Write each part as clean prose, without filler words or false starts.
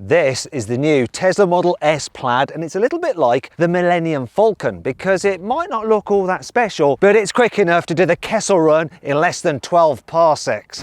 This is the new Tesla Model S Plaid, and it's a little bit like the Millennium Falcon because it might not look all that special, but it's quick enough to do the Kessel Run in less than 12 parsecs.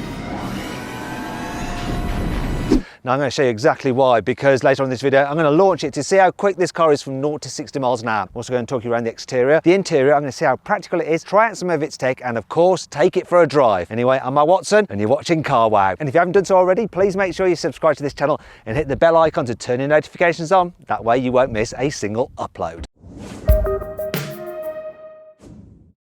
Now I'm going to show you exactly why, because later on in this video I'm going to launch it to see how quick this car is from 0 to 60 miles an hour. I'm also going to talk you around the exterior. The interior, I'm going to see how practical it is, try out some of its tech, and of course take it for a drive. Anyway, I'm Matt Watson and you're watching Car Wow. And if you haven't done so already, please make sure you subscribe to this channel and hit the bell icon to turn your notifications on. That way you won't miss a single upload.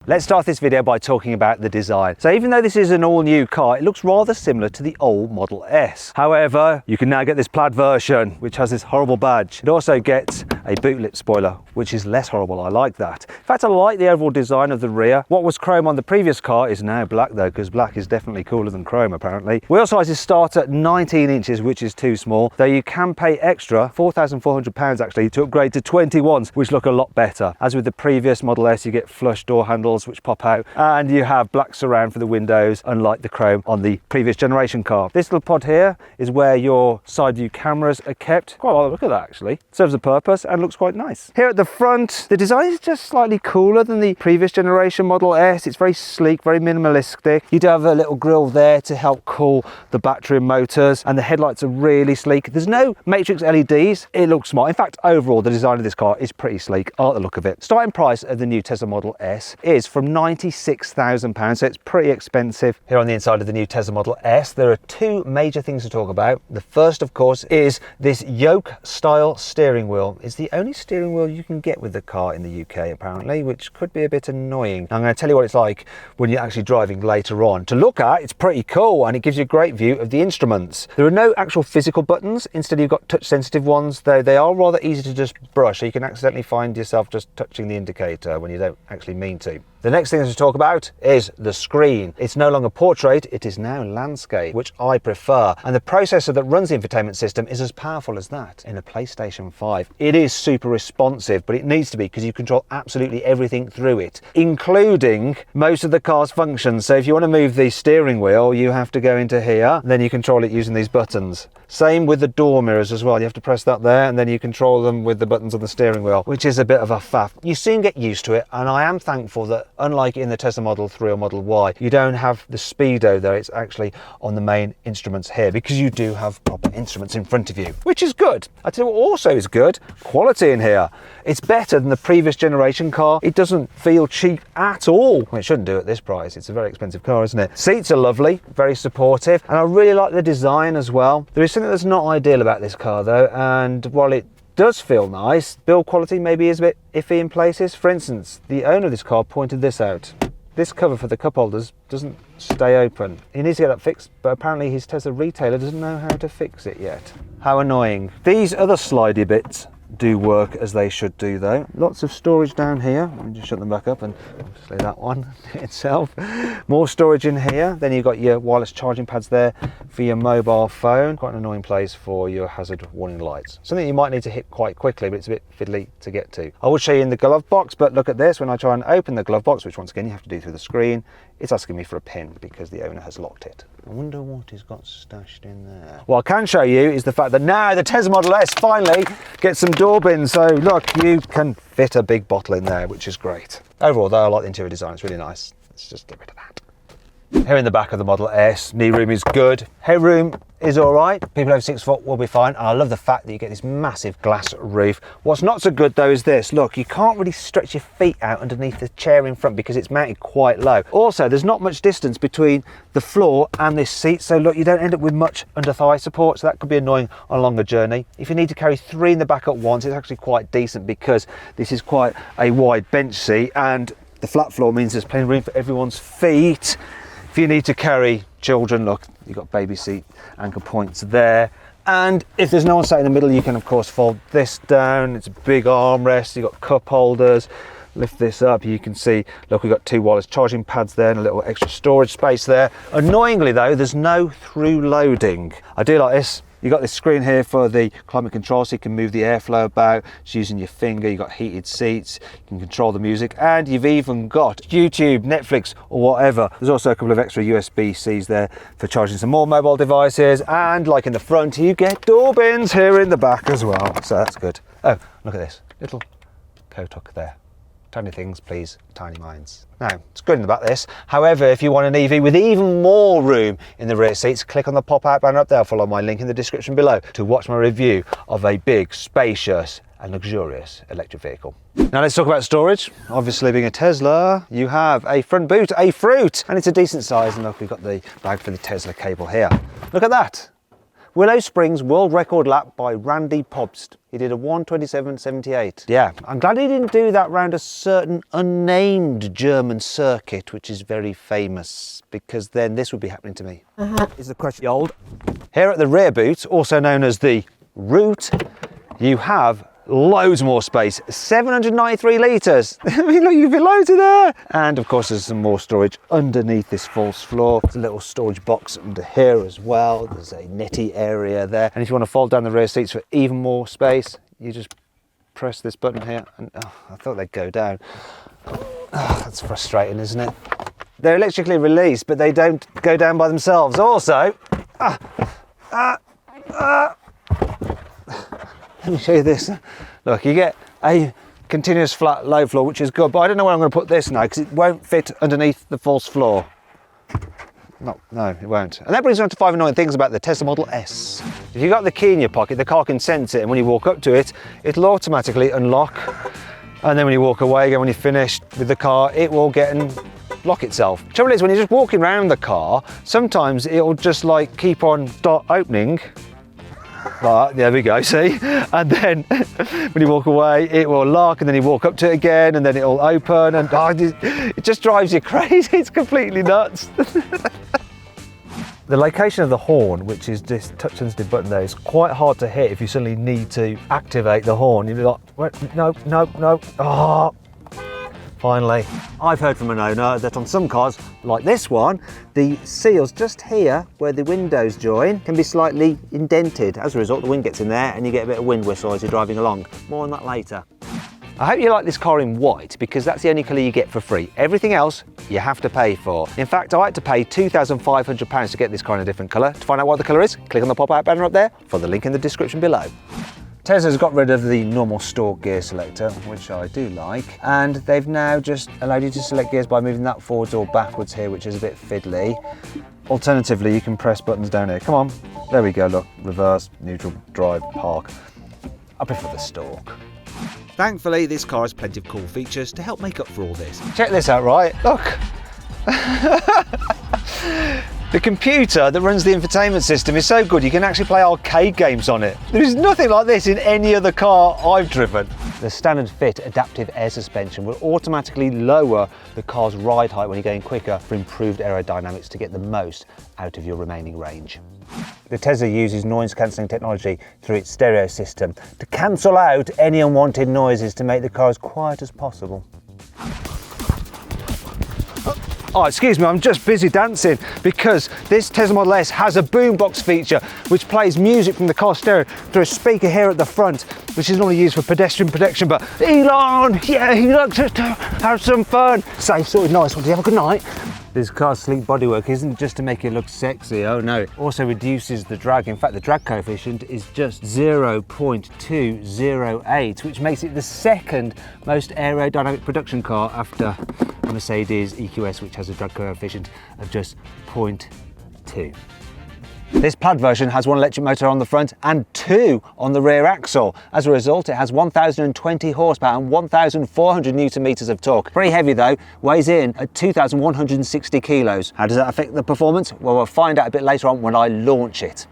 Let's start this video by talking about the design. So even though this is an all new car, it looks rather similar to the old Model S. However, you can now get this Plaid version, which has this horrible badge. It also gets a boot lip spoiler, which is less horrible. I like that. In fact, I like the overall design of the rear. What was chrome on the previous car is now black though, because black is definitely cooler than chrome apparently. Wheel sizes start at 19 inches, which is too small, though you can pay extra, £4,400 actually, to upgrade to 21s, which look a lot better. As with the previous Model S, you get flush door handles which pop out, and you have black surround for the windows, unlike the chrome on the previous generation car. This little pod here is where your side view cameras are kept. Quite a lot of look at that actually. Serves a purpose and looks quite nice. Here at the front, the design is just slightly cooler than the previous generation Model S. It's very sleek, very minimalistic. You do have a little grille there to help cool the battery and motors, and the headlights are really sleek. There's no matrix LEDs. It looks smart. In fact, overall, the design of this car is pretty sleek. I like the look of it. Starting price of the new Tesla Model S is from £96,000, so it's pretty expensive. Here on the inside of the new Tesla Model S, there are two major things to talk about. The first, of course, is this yoke style steering wheel. It's the only steering wheel you can get with the car in the UK apparently, which could be a bit annoying. I'm going to tell you what it's like when you're actually driving later on. To look at, it's pretty cool and it gives you a great view of the instruments. There are no actual physical buttons. Instead, you've got touch sensitive ones, though they are rather easy to just brush, so you can accidentally find yourself just touching the indicator when you don't actually mean to. The next thing to talk about is the screen. It's no longer portrait, it is now landscape, which I prefer. And the processor that runs the infotainment system is as powerful as that in a PlayStation 5. It is super responsive, but it needs to be because you control absolutely everything through it, including most of the car's functions. So if you want to move the steering wheel, you have to go into here, then you control it using these buttons. Same with the door mirrors as well. You have to press that there and then you control them with the buttons on the steering wheel, which is a bit of a faff. You soon get used to it, and I am thankful that unlike in the Tesla Model 3 or Model Y, you don't have the speedo there. It's actually on the main instruments here because you do have proper instruments in front of you, which is good. I tell you what also is good, quality in here. It's better than the previous generation car. It doesn't feel cheap at all. Well, it shouldn't do at this price. It's a very expensive car, isn't it? Seats are lovely, very supportive, and I really like the design as well. There is something that's not ideal about this car though, and while it does feel nice, build quality maybe is a bit iffy in places. For instance, the owner of this car pointed this out. This cover for the cup holders doesn't stay open. He needs to get that fixed, but apparently his Tesla retailer doesn't know how to fix it yet. How annoying. These other slidey bits do work as they should do though. Lots of storage down here. Let me just shut them back up, and obviously that one itself. More storage in here. Then you've got your wireless charging pads there for your mobile phone. Quite an annoying place for your hazard warning lights. Something you might need to hit quite quickly, but it's a bit fiddly to get to. I will show you in the glove box, but look at this. When I try and open the glove box, which once again you have to do through the screen, it's asking me for a pin because the owner has locked it. I wonder what he's got stashed in there. What I can show you is the fact that now the Tesla Model S finally gets some door bins. So look, you can fit a big bottle in there, which is great. Overall though, I like the interior design, it's really nice. Let's just get rid of that. Here in the back of the Model S, knee room is good. Headroom is all right. People over 6 foot will be fine. And I love the fact that you get this massive glass roof. What's not so good though is this. Look, you can't really stretch your feet out underneath the chair in front because it's mounted quite low. Also, there's not much distance between the floor and this seat. So look, you don't end up with much under thigh support. So that could be annoying on a longer journey. If you need to carry 3 in the back at once, it's actually quite decent because this is quite a wide bench seat, and the flat floor means there's plenty of room for everyone's feet. If you need to carry children, look, you've got baby seat anchor points there. And if there's no one sat in the middle, you can of course fold this down. It's a big armrest, you've got cup holders. Lift this up, you can see, look, we've got 2 wireless charging pads there and a little extra storage space there. Annoyingly though, there's no through loading. I do like this. You've got this screen here for the climate control, so you can move the airflow about just using your finger. You've got heated seats, you can control the music, and you've even got YouTube, Netflix, or whatever. There's also a couple of extra USB-Cs there for charging some more mobile devices, and like in the front, you get door bins here in the back as well, so that's good. Oh, look at this, little coat hook there. Tiny things, please, tiny minds. Now, it's good in the back, this. However, if you want an EV with even more room in the rear seats, click on the pop-out banner up there, follow my link in the description below to watch my review of a big, spacious and luxurious electric vehicle. Now let's talk about storage. Obviously, being a Tesla, you have a front boot, a fruit, and it's a decent size. And look, we've got the bag for the Tesla cable here. Look at that. Willow Springs world record lap by Randy Pobst. He did a 1:27.78. Yeah, I'm glad he didn't do that round a certain unnamed German circuit, which is very famous, because then this would be happening to me. Is the question old? Here at the rear boot, also known as the root, you have loads more space, 793 litres. I mean, look, you can fit loads in there. And of course, there's some more storage underneath this false floor. There's a little storage box under here as well. There's a netty area there. And if you want to fold down the rear seats for even more space, you just press this button here. And I thought they'd go down. That's frustrating, isn't it? They're electrically released, but they don't go down by themselves. Also, let me show you this. Look, you get a continuous flat low floor, which is good, but I don't know where I'm going to put this now because it won't fit underneath the false floor. No, it won't. And that brings me on to 5 annoying things about the Tesla Model S. If you've got the key in your pocket, the car can sense it, and when you walk up to it, it'll automatically unlock. And then when you walk away again, when you're finished with the car, it will get and lock itself. The trouble is, when you're just walking around the car, sometimes it'll just like keep on start opening. Right, there we go, see? And then when you walk away, it will lock, and then you walk up to it again, and then it'll open, and it just drives you crazy. It's completely nuts. The location of the horn, which is this touch sensitive button there, is quite hard to hit if you suddenly need to activate the horn. You'll be like, no, oh. Finally, I've heard from an owner that on some cars, like this one, the seals just here where the windows join can be slightly indented. As a result, the wind gets in there and you get a bit of wind whistle as you're driving along. More on that later. I hope you like this car in white, because that's the only colour you get for free. Everything else you have to pay for. In fact, I had to pay £2,500 to get this car in a different colour. To find out what the colour is, click on the pop-out banner up there for the link in the description below. Tesla's got rid of the normal store gear selector, which I do like, and they've now just allowed you to select gears by moving that forwards or backwards here, which is a bit fiddly. Alternatively, you can press buttons down here. Come on, there we go, look, reverse, neutral, drive, park. I prefer the stalk. Thankfully, this car has plenty of cool features to help make up for all this. Check this out, right? Look. The computer that runs the infotainment system is so good you can actually play arcade games on it. There is nothing like this in any other car I've driven. The standard fit adaptive air suspension will automatically lower the car's ride height when you're going quicker for improved aerodynamics to get the most out of your remaining range. The Tesla uses noise cancelling technology through its stereo system to cancel out any unwanted noises to make the car as quiet as possible. Oh, excuse me, I'm just busy dancing because this Tesla Model S has a boombox feature which plays music from the car stereo through a speaker here at the front, which is normally used for pedestrian protection. But Elon, yeah, he likes to have some fun. Safe, sorted, nice one. Do you have a good night? This car's sleek bodywork isn't just to make it look sexy, oh no, it also reduces the drag. In fact, the drag coefficient is just 0.208, which makes it the second most aerodynamic production car after a Mercedes EQS, which has a drag coefficient of just 0.2. This plaid version has one electric motor on the front and 2 on the rear axle. As a result, it has 1,020 horsepower and 1,400 newton meters of torque. Pretty heavy though, weighs in at 2,160 kilos. How does that affect the performance? Well, we'll find out a bit later on when I launch it.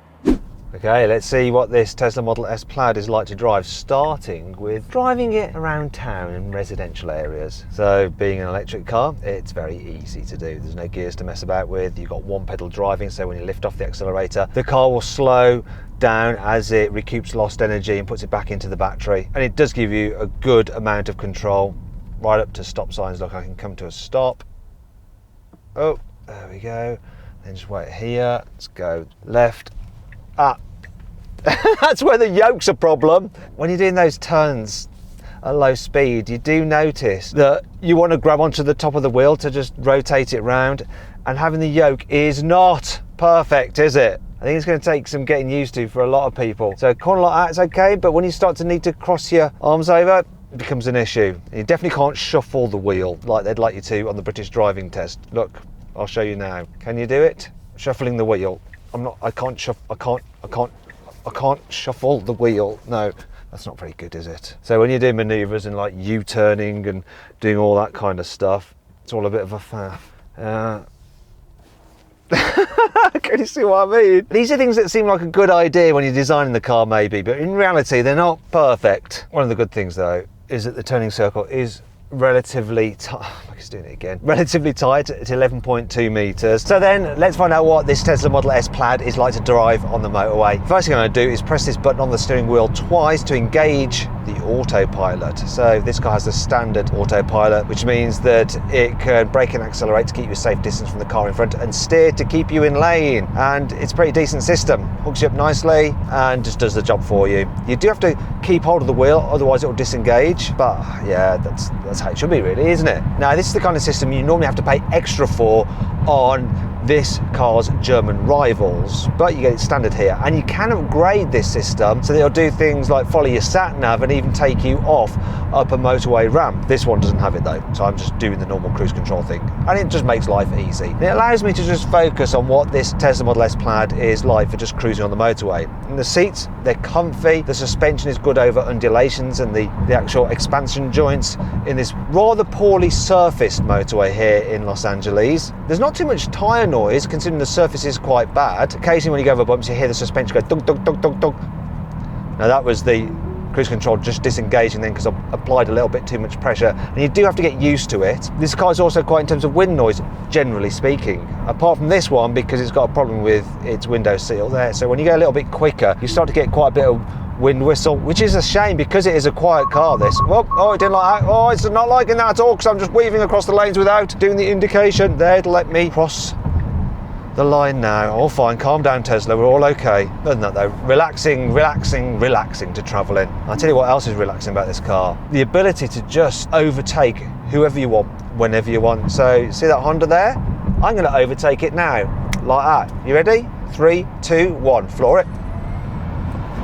Okay, let's see what this Tesla Model S Plaid is like to drive, starting with driving it around town in residential areas. So, being an electric car, it's very easy to do. There's no gears to mess about with. You've got one pedal driving, so when you lift off the accelerator, the car will slow down as it recoups lost energy and puts it back into the battery. And it does give you a good amount of control, right up to stop signs. Look, I can come to a stop. Oh, there we go. Then just wait here. Let's go left. That's where the yoke's a problem. When you're doing those turns at low speed, you do notice that you want to grab onto the top of the wheel to just rotate it round, and having the yoke is not perfect, is it? I think it's going to take some getting used to for a lot of people. So a corner like that's okay, but when you start to need to cross your arms over, it becomes an issue. You definitely can't shuffle the wheel like they'd like you to on the British driving test. Look, I'll show you now. Can you do it? Shuffling the wheel. I can't shuffle the wheel. No, that's not very good, is it? So when you're doing manoeuvres and like U-turning and doing all that kind of stuff, it's all a bit of a faff. Can you see what I mean? These are things that seem like a good idea when you're designing the car maybe, but in reality they're not perfect. One of the good things though is that the turning circle is relatively relatively tight at 11.2 meters. So then let's find out what this Tesla Model S Plaid is like to drive on the motorway. First thing I'm going to do is press this button on the steering wheel twice to engage the autopilot. So this car has the standard autopilot, which means that it can brake and accelerate to keep you a safe distance from the car in front and steer to keep you in lane. And it's a pretty decent system. Hooks you up nicely and just does the job for you. You do have to keep hold of the wheel, otherwise it will disengage. But yeah, that's how it should be really, isn't it? Now this is the kind of system you normally have to pay extra for on this car's German rivals, but you get it standard here, and you can upgrade this system so that it'll do things like follow your sat nav and even take you off up a motorway ramp. This one doesn't have it though, so I'm just doing the normal cruise control thing, and it just makes life easy. And it allows me to just focus on what this Tesla Model S Plaid is like for just cruising on the motorway. And the seats, they're comfy, the suspension is good over undulations and the actual expansion joints in this rather poorly surfaced motorway here in Los Angeles. There's not too much tyre noise considering the surface is quite bad. Occasionally when you go over bumps you hear the suspension go dunk dunk dunk dunk dunk. Now that was the cruise control just disengaging then because I applied a little bit too much pressure, and you do have to get used to it. This car is also quiet in terms of wind noise, generally speaking, apart from this one because it's got a problem with its window seal there. So when you go a little bit quicker you start to get quite a bit of wind whistle, which is a shame because it is a quiet car this. Oh, it didn't like that. Oh, it's not liking that at all because I'm just weaving across the lanes without doing the indication there to let me cross the line now. All fine, calm down Tesla, we're all okay. Other than that though, relaxing to travel in. I'll tell you what else is relaxing about this car. The ability to just overtake whoever you want, whenever you want. So, see that Honda there? I'm going to overtake it now, like that. You ready? 3, 2, 1, floor it.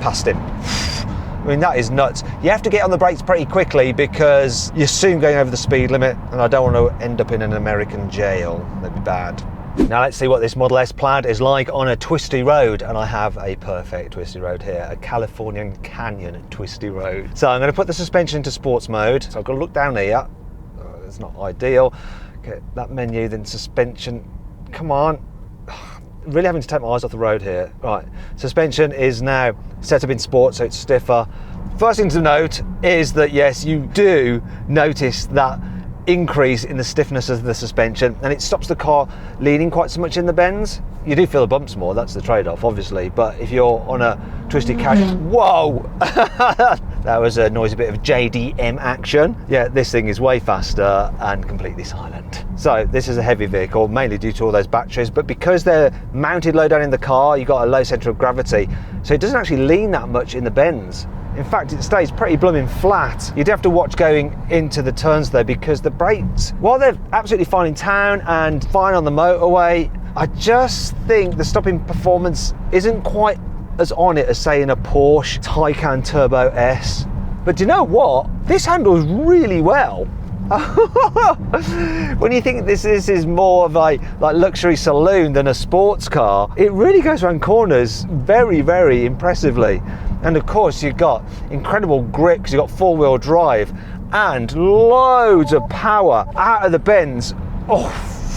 Past him. I mean, that is nuts. You have to get on the brakes pretty quickly because you're soon going over the speed limit, and I don't want to end up in an American jail. That'd be bad. Now let's see what this Model S Plaid is like on a twisty road, and I have a perfect twisty road here, a Californian Canyon twisty road. So I'm going to put the suspension into sports mode. So I've got to look down here. It's not ideal. Get that menu, then suspension. Come on. Really having to take my eyes off the road here. Right, suspension is now set up in sport, so it's stiffer. First thing to note is that yes, you do notice that increase in the stiffness of the suspension, and it stops the car leaning quite so much in the bends. You do feel the bumps more, that's the trade-off obviously, but if you're on a twisty catch, whoa, that was a noisy bit of JDM action. Yeah, this thing is way faster and completely silent. So this is a heavy vehicle, mainly due to all those batteries, but because they're mounted low down in the car, you've got a low centre of gravity, so it doesn't actually lean that much in the bends. In fact, it stays pretty blooming flat. You do have to watch going into the turns though, because the brakes, while they're absolutely fine in town and fine on the motorway, I just think the stopping performance isn't quite as on it as say in a Porsche Taycan Turbo S. But do you know what? This handles really well. When you think this is more of a luxury saloon than a sports car, it really goes around corners very, very impressively. And of course you've got incredible grip because you've got four-wheel drive and loads of power out of the bends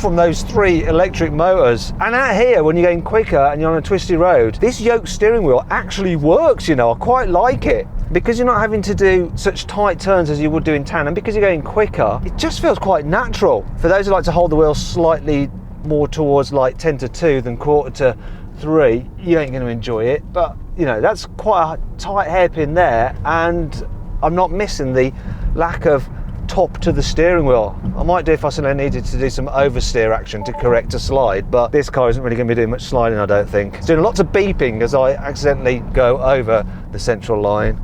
from those 3 electric motors. And out here, when you're going quicker and you're on a twisty road, this yoke steering wheel actually works, you know. I quite like it because you're not having to do such tight turns as you would do in town, and because you're going quicker, it just feels quite natural. For those who like to hold the wheel slightly more towards like 10 to 2 than quarter to 3, you ain't going to enjoy it, but you know, that's quite a tight hairpin there, and I'm not missing the lack of top to the steering wheel. I might do if I needed to do some oversteer action to correct a slide, but this car isn't really going to be doing much sliding, I don't think. It's doing lots of beeping as I accidentally go over the central line.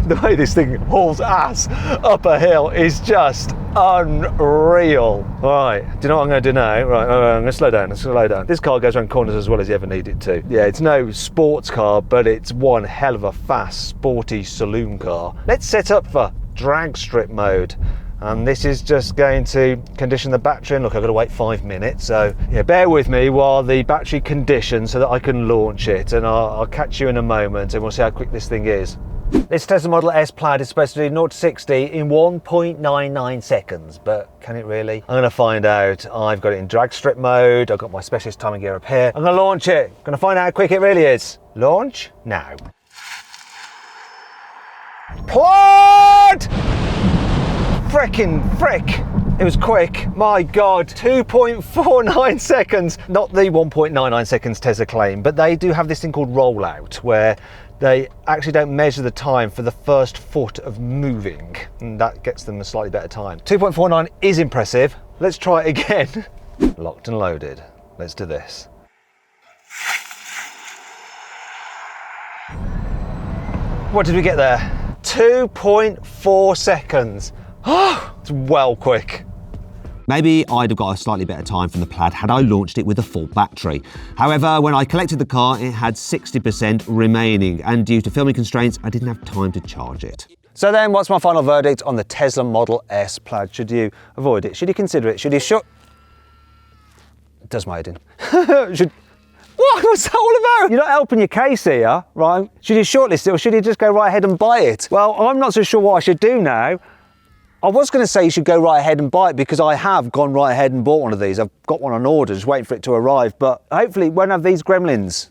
The way this thing hauls ass up a hill is just unreal. Right, do you know what I'm going to do now? Right, I'm going to slow down, This car goes around corners as well as you ever need it to. Yeah, it's no sports car, but it's one hell of a fast, sporty saloon car. Let's set up for drag strip mode. And this is just going to condition the battery. And look, I've got to wait 5 minutes. So yeah, bear with me while the battery conditions so that I can launch it. And I'll catch you in a moment and we'll see how quick this thing is. This Tesla Model S Plaid is supposed to do 0 to 60 in 1.99 seconds, but can it really? I'm going to find out. I've got it in drag strip mode. I've got my specialist timing gear up here. I'm going to launch it. I'm going to find out how quick it really is. Launch now. Plaid! Frickin' frick! It was quick, my God, 2.49 seconds. Not the 1.99 seconds Tesla claim, but they do have this thing called rollout where they actually don't measure the time for the first foot of moving, and that gets them a slightly better time. 2.49 is impressive. Let's try it again. Locked and loaded. Let's do this. What did we get there? 2.4 seconds. Oh, it's well quick. Maybe I'd have got a slightly better time from the Plaid had I launched it with a full battery. However, when I collected the car, it had 60% remaining, and due to filming constraints, I didn't have time to charge it. So then, what's my final verdict on the Tesla Model S Plaid? Should you avoid it? Should you consider it? Should you It does my head in. What's that all about? You're not helping your case here, right? Should you shortlist it or should you just go right ahead and buy it? Well, I'm not so sure what I should do now. I was going to say you should go right ahead and buy it because I have gone right ahead and bought one of these. I've got one on order, just waiting for it to arrive, but hopefully it won't have these gremlins.